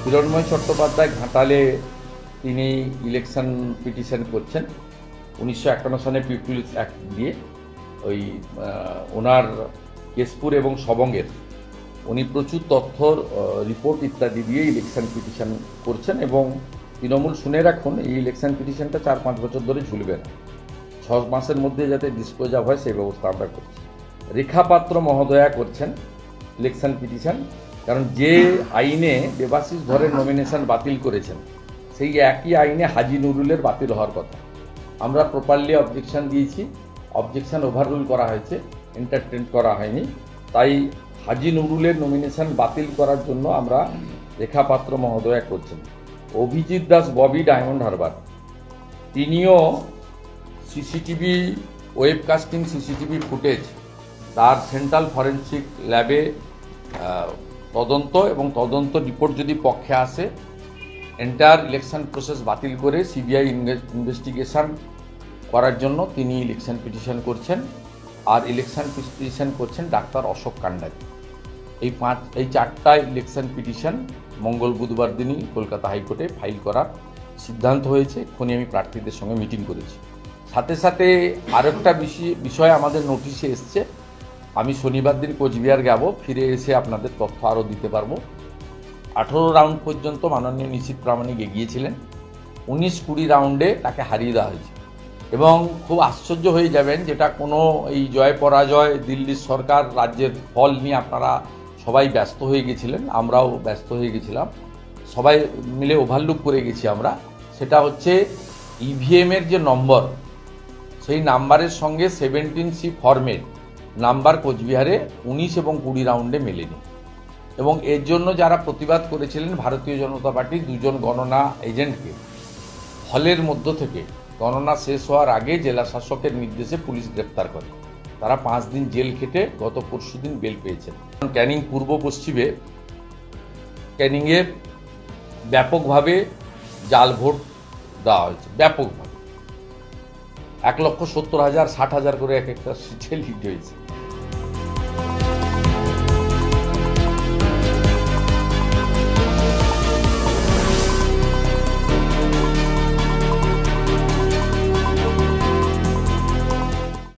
হিরণময় চট্টোপাধ্যায় ঘাটালে তিনি election petition করছেন 1951 সালে পিপুলস অ্যাক্ট দিয়ে। ওই ওনার কেশপুর এবং সবঙ্গের উনি প্রচুর তথ্যর রিপোর্ট ইত্যাদি দিয়ে ইলেকশন পিটিশন করছেন এবং তৃণমূল শুনে রাখুন, এই ইলেকশন পিটিশনটা 4-5 বছর ধরে ঝুলবে না, 6 মাসের মধ্যে যাতে ডিসপোজ অফ হয় সেই ব্যবস্থা আমরা করছি। রেখা পাত্র মহোদয়া করছেন ইলেকশন পিটিশন, কারণ যে আইনে দেবাশিস ধরের নমিনেশন বাতিল করেছেন সেই একই আইনে হাজি নুরুলের বাতিল হওয়ার কথা। আমরা প্রপারলি অবজেকশন দিয়েছি, অবজেকশন ওভাররুল করা হয়েছে, এন্টারটেন করা হয়নি। তাই হাজি নুরুলের নমিনেশন বাতিল করার জন্য আমরা রেখা পাত্র মহোদয়া করছেন। অভিজিৎ দাস ববি ডায়মন্ড হারবার, তিনিও সিসিটিভি ওয়েবকাস্টিং সিসিটিভি ফুটেজ তার সেন্ট্রাল ফরেন্সিক ল্যাবে তদন্ত এবং তদন্ত রিপোর্ট যদি পক্ষে আসে এন্টায়ার ইলেকশন প্রসেস বাতিল করে সিবিআই ইনভেস্টিগেশন করার জন্য তিনি ইলেকশন পিটিশন করছেন। আর ইলেকশন পিটিশন করছেন ডাক্তার অশোক কান্ডারি। এই 4টা ইলেকশন পিটিশন মঙ্গল বুধবার দিনই কলকাতা হাইকোর্টে ফাইল করার সিদ্ধান্ত হয়েছে। এক্ষুনি আমি প্রার্থীদের সঙ্গে মিটিং করেছি। সাথে সাথে আরেকটা বিষয় আমাদের নোটিশে এসছে, আমি শনিবার দিন কোচবিহার যাব, ফিরে এসে আপনাদের তথ্য আরও দিতে পারবো। 18 রাউন্ড পর্যন্ত মাননীয় নিশীথ প্রামাণিক এগিয়েছিলেন, 19-20 রাউন্ডে তাকে হারিয়ে দেওয়া হয়েছে। এবং খুব আশ্চর্য হয়ে যাবেন, যেটা কোনো এই জয় পরাজয় দিল্লির সরকার রাজ্যের ফল নিয়ে আপনারা সবাই ব্যস্ত হয়ে গেছিলেন, আমরাও ব্যস্ত হয়ে গেছিলাম, সবাই মিলে ওভারলুক করে গেছি আমরা। সেটা হচ্ছে ইভিএমের যে নম্বর, সেই নাম্বারের সঙ্গে 17C ফর্মের নাম্বার কোচবিহারে 19 এবং 20 রাউন্ডে মেলেনি। এবং এর জন্য যারা প্রতিবাদ করেছিলেন ভারতীয় জনতা পার্টির 2জন গণনা এজেন্টকে হলের মধ্য থেকে গণনা শেষ হওয়ার আগে জেলা শাসকের নির্দেশে পুলিশ গ্রেপ্তার করে। তারা 5 দিন জেল খেটে গত পরশুদিন বেল পেয়েছেন। ক্যানিং পূর্ব পশ্চিমে ক্যানিংয়ে ব্যাপকভাবে জাল ভোট দেওয়া হয়েছে, ব্যাপকভাবে 1,70,000 60,000 করে এক একটা সিটে লিড হয়েছে।